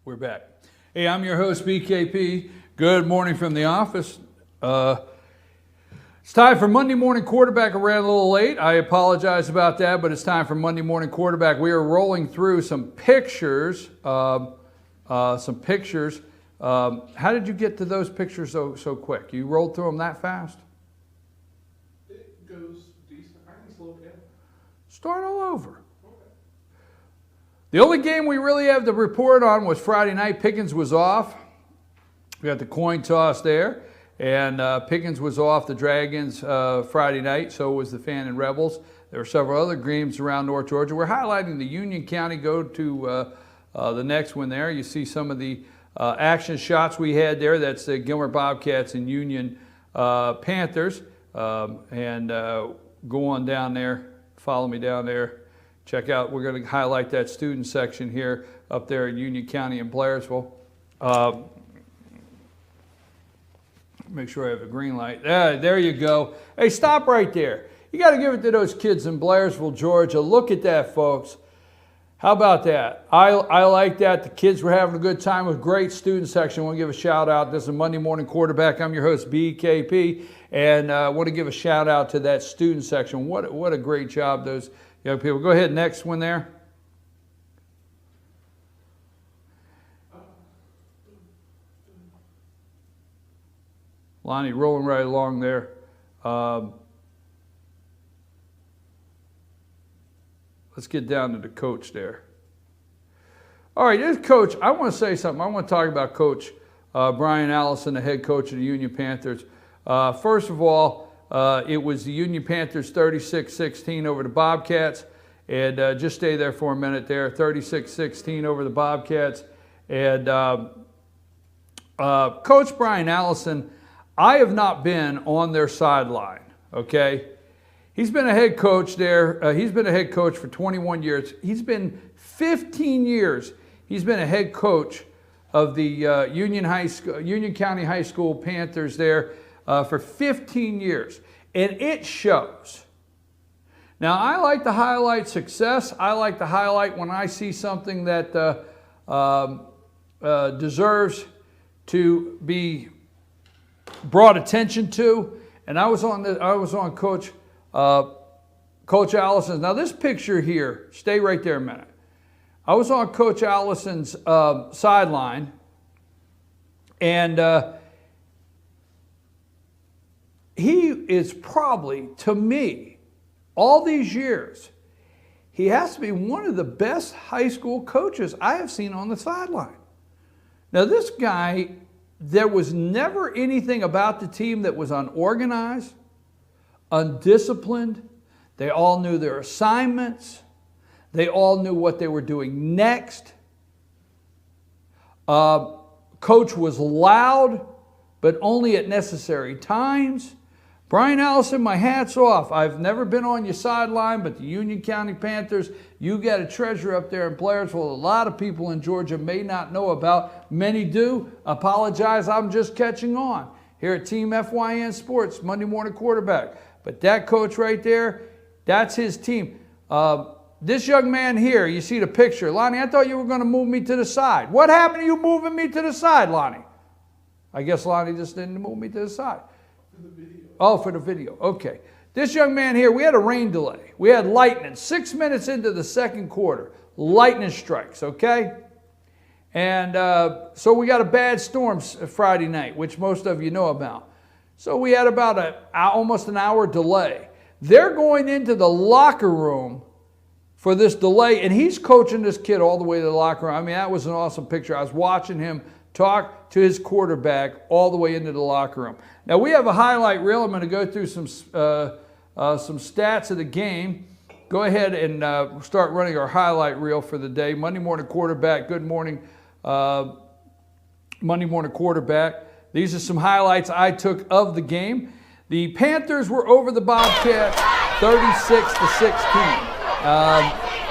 We're back. Hey, I'm your host, BKP. Good morning from the office. It's time for Monday Morning Quarterback. I ran a little late. I apologize about that, but it's time for Monday Morning Quarterback. We are rolling through some pictures. How did you get to those pictures so quick? You rolled through them that fast? It goes decent. I can slow it down. Start all over. The only game we really have to report on was Friday night. Pickens was off. We got the coin toss there. And Pickens was off the Dragons Friday night. So was the Fan and Rebels. There were several other games around North Georgia. We're highlighting the Union County. Go to the next one there. You see some of the action shots we had there. That's the Gilmer Bobcats and Union Panthers. Go on down there. Follow me down there. Check out, we're going to highlight that student section here up there in Union County and Blairsville. Make sure I have a green light. There you go. Hey, stop right there. You got to give it to those kids in Blairsville, Georgia. Look at that, folks. How about that? I like that. The kids were having a good time with great student section. I want to give a shout out. This is Monday Morning Quarterback. I'm your host, BKP, and I want to give a shout out to that student section. What a great job those young people. Go ahead, next one there. Lonnie rolling right along there. Let's get down to the coach there. All right, this coach, I want to say something. I want to talk about Coach Brian Allison, the head coach of the Union Panthers. First of all, it was the Union Panthers 36-16 over the Bobcats. And just stay there for a minute there. 36-16 over the Bobcats. And Coach Brian Allison, I have not been on their sideline, okay? He's been a head coach there. He's been a head coach for 21 years. He's been 15 years. He's been a head coach of the Union County High School Panthers there for 15 years. And it shows. Now, I like to highlight success. I like to highlight when I see something that deserves to be brought attention to. And I was on Coach Allison's. Now, this picture here, stay right there a minute. I was on Coach Allison's sideline, and he is probably, to me, all these years, he has to be one of the best high school coaches I have seen on the sideline. Now, this guy, there was never anything about the team that was unorganized, undisciplined. They all knew their assignments. They all knew what they were doing next. Coach was loud, but only at necessary times. Brian Allison, my hat's off. I've never been on your sideline, but the Union County Panthers, you got a treasure up there in Blairsville a lot of people in Georgia may not know about. Many do. Apologize, I'm just catching on. Here at Team FYN Sports, Monday Morning Quarterback. But that coach right there, that's his team. This young man here, you see the picture. Lonnie, I thought you were going to move me to the side. What happened to you moving me to the side, Lonnie? I guess Lonnie just didn't move me to the side. For the video. Oh, for the video. Okay. This young man here, we had a rain delay. We had lightning. 6 minutes into the second quarter, lightning strikes, okay? And so we got a bad storm Friday night, which most of you know about. So we had about almost an hour delay. They're going into the locker room for this delay, and he's coaching this kid all the way to the locker room. I mean, that was an awesome picture. I was watching him talk to his quarterback all the way into the locker room. Now, we have a highlight reel. I'm going to go through some stats of the game. Go ahead and start running our highlight reel for the day. Monday Morning Quarterback, good morning, Monday Morning Quarterback. These are some highlights I took of the game. The Panthers were over the Bobcats 36-16.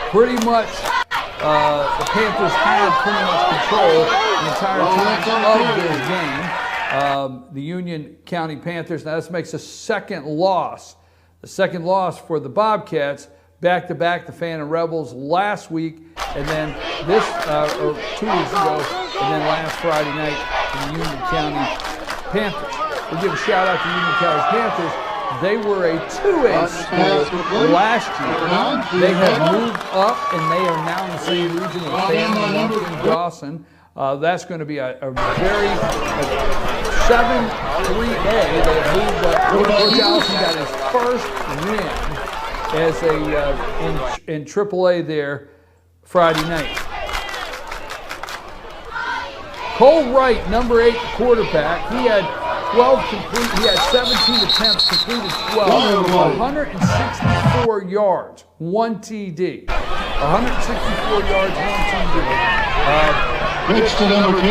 Pretty much, the Panthers had pretty much control the entire time of this game. The Union County Panthers. Now this makes a second loss. The second loss for the Bobcats. Back-to-back, the Fan and Rebels last week and then this, or 2 weeks ago, and then last Friday night, the Union County Panthers. We'll give a shout out to Union County Panthers. They were a 2A school last year. They have moved up, and they are now in the same region with Family, Lumpkin, Dawson. That's going to be a very 7-3A. They have moved up. Coach Allison got his first win as in AAA there Friday night. Cole Wright, number 8 quarterback, he had 17 attempts, completed 12, 164 yards, 1 TD. 164 yards, 1 TD. Pitch to number 2.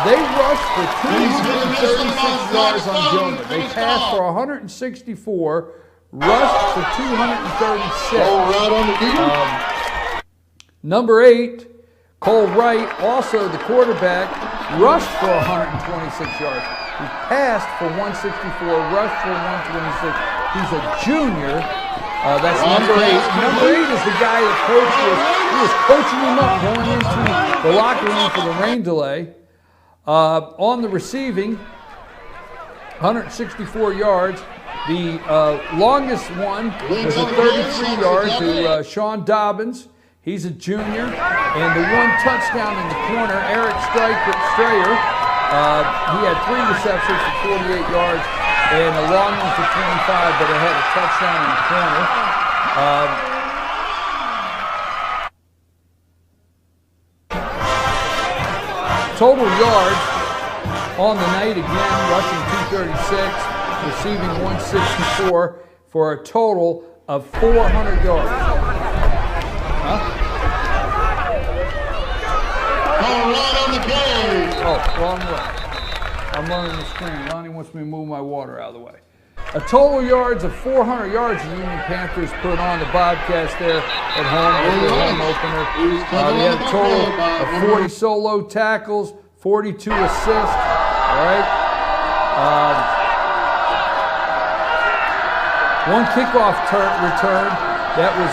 They rushed for 236 yards on Gilmer. They passed for 164, rushed for 236. Number 8, Cole Wright, also the quarterback, rushed for 126 yards. He passed for 164, rushed for 126. He's a junior. That's number 8. Number 8 is the guy that was coaching him up going into the locker room for the rain delay. On the receiving, 164 yards. The longest one was a 33 yard to Sean Dobbins. He's a junior. And the one touchdown in the corner, Eric Strayer, he had 3 receptions for 48 yards and a long one for 25, but it had a touchdown in the corner. Total yards on the night again, rushing 236, receiving 164 for a total of 400 yards. Oh, wrong way. I'm running the screen. Lonnie wants me to move my water out of the way. A total yards of 400 yards the Union Panthers put on the Bobcats there at home with their home opener. They had a total of 40 solo tackles, 42 assists. All right. One kickoff return. That was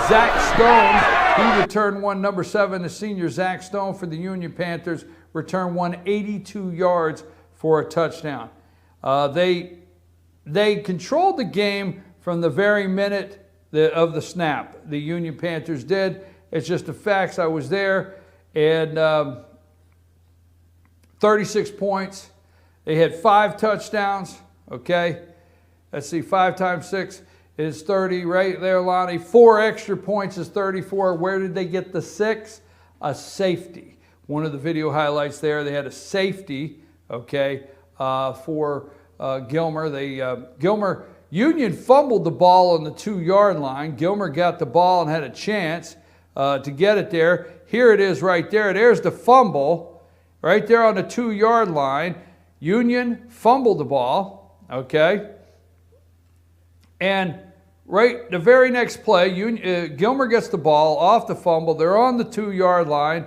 Zach Stone. He returned one, number 7, the senior Zach Stone for the Union Panthers, returned one 82 yards for a touchdown. They controlled the game from the very minute of the snap. The Union Panthers did. It's just the facts. I was there, and 36 points. They had 5 touchdowns, okay? Let's see, 5 times 6 is 30 right there, Lonnie. 4 extra points is 34. Where did they get the 6? A safety. One of the video highlights there, they had a safety, okay, for Gilmer. Gilmer, Union fumbled the ball on the 2-yard line. Gilmer got the ball and had a chance to get it there. Here it is right there. There's the fumble right there on the 2-yard line. Union fumbled the ball, okay? And right the very next play, Gilmer gets the ball off the fumble. They're on the 2-yard line.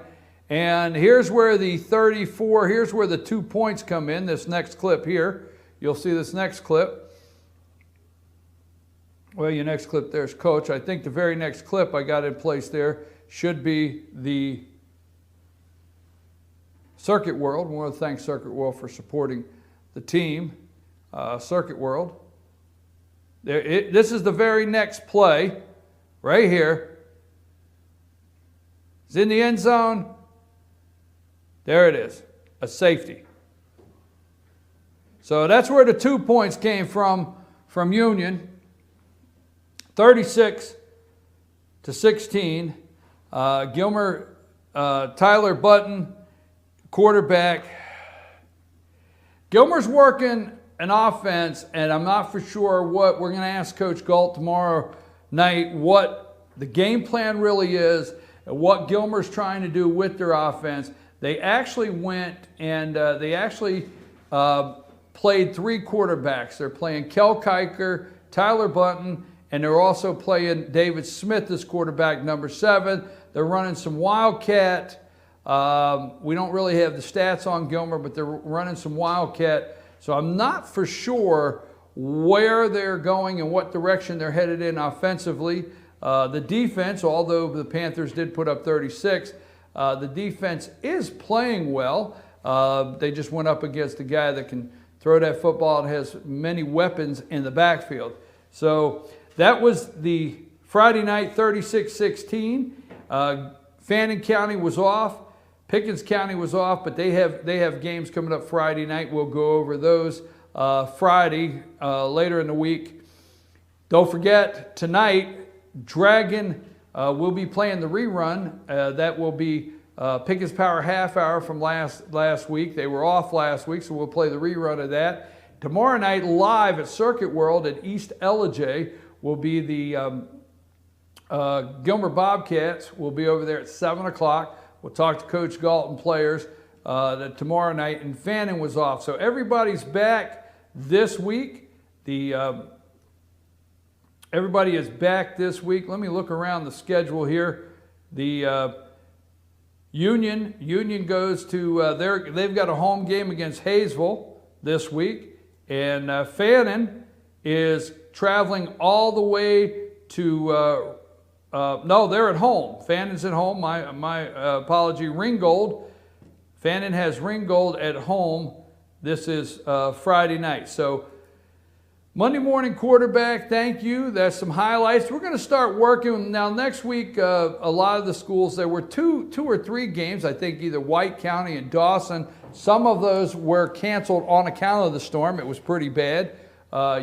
And here's where the 34, here's where the 2 points come in, this next clip here. You'll see this next clip. Well, your next clip there's Coach. I think the very next clip I got in place there should be the Circuit World. We want to thank Circuit World for supporting the team. Circuit World. This is the very next play right here. It's in the end zone. There it is, a safety. So that's where the 2 points came from Union. 36-16. Gilmer, Tyler Button, quarterback. Gilmer's working an offense, and I'm not for sure what we're going to ask Coach Galt tomorrow night what the game plan really is and what Gilmer's trying to do with their offense. They actually went and played 3 quarterbacks. They're playing Kel Kiker, Tyler Button, and they're also playing David Smith as quarterback, number 7. They're running some Wildcat. We don't really have the stats on Gilmer, but they're running some Wildcat. So I'm not for sure where they're going and what direction they're headed in offensively. The defense, although the Panthers did put up 36, the defense is playing well. They just went up against a guy that can throw that football and has many weapons in the backfield. So that was the Friday night 36-16. Fannin County was off. Pickens County was off, but they have games coming up Friday night. We'll go over those Friday later in the week. Don't forget, tonight, Dragon will be playing the rerun. That will be Pickens Power half hour from last week. They were off last week, so we'll play the rerun of that. Tomorrow night, live at Circuit World at East Ellijay, will be the Gilmer Bobcats. Will be over there at 7 o'clock. We'll talk to Coach Galt and players tomorrow night. And Fannin was off. So everybody's back this week. Everybody is back this week. Let me look around the schedule here. The Union goes to, they've got a home game against Hayesville this week. And Fannin is traveling all the way to, no, they're at home. Fannin's at home. My apology. Ringgold. Fannin has Ringgold at home. This is Friday night. So Monday morning quarterback, thank you. That's some highlights. We're going to start working. Now, next week, a lot of the schools, there were two or three games, I think either White County and Dawson. Some of those were canceled on account of the storm. It was pretty bad.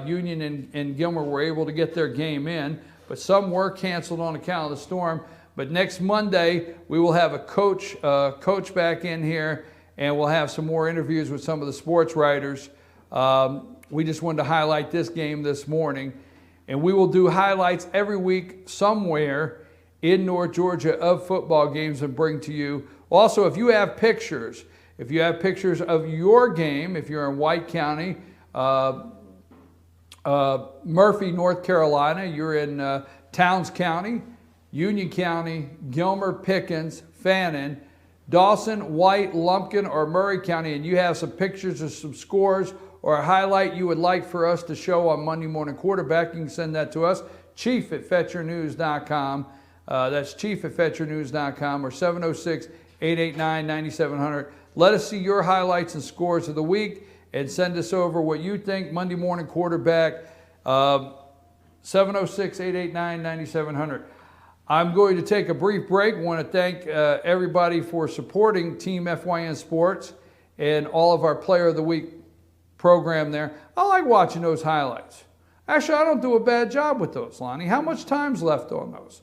Union and Gilmer were able to get their game in, but some were canceled on account of the storm. But next Monday, we will have a coach back in here, and we'll have some more interviews with some of the sports writers. We just wanted to highlight this game this morning. And we will do highlights every week somewhere in North Georgia of football games and bring to you. Also, if you have pictures of your game, if you're in White County, Murphy, North Carolina, you're in Towns County, Union County, Gilmer, Pickens, Fannin, Dawson, White, Lumpkin, or Murray County, and you have some pictures of some scores or a highlight you would like for us to show on Monday Morning Quarterback, you can send that to us, chief@fetchernews.com. That's chief@fetchernews.com or 706-889-9700. Let us see your highlights and scores of the week and send us over what you think. Monday Morning Quarterback, 706-889-9700. I'm going to take a brief break. I want to thank everybody for supporting Team FYN Sports and all of our Player of the Week program there. I like watching those highlights. Actually, I don't do a bad job with those, Lonnie. How much time's left on those?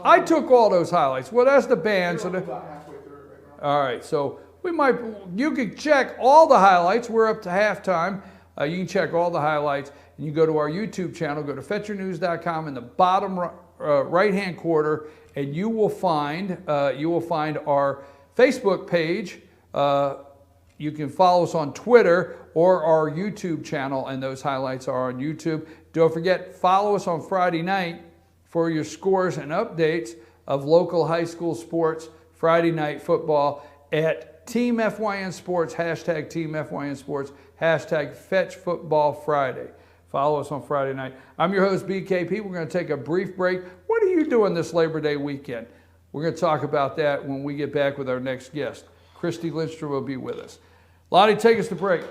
I took all those highlights. Well, that's the band. So about halfway through it right now. all right, so you can check all the highlights. We're up to halftime. You can check all the highlights. And you go to our YouTube channel, go to fetchernews.com in the bottom right-hand corner, and you will find our Facebook page. You can follow us on Twitter or our YouTube channel, and those highlights are on YouTube. Don't forget, follow us on Friday night for your scores and updates of local high school sports, Friday night football at Team FYN Sports, hashtag Team FYN Sports, hashtag Fetch Football Friday. Follow us on Friday night. I'm your host, BKP. We're going to take a brief break. What are you doing this Labor Day weekend? We're going to talk about that when we get back with our next guest. Christy Lindstrom will be with us. Lottie, take us to break.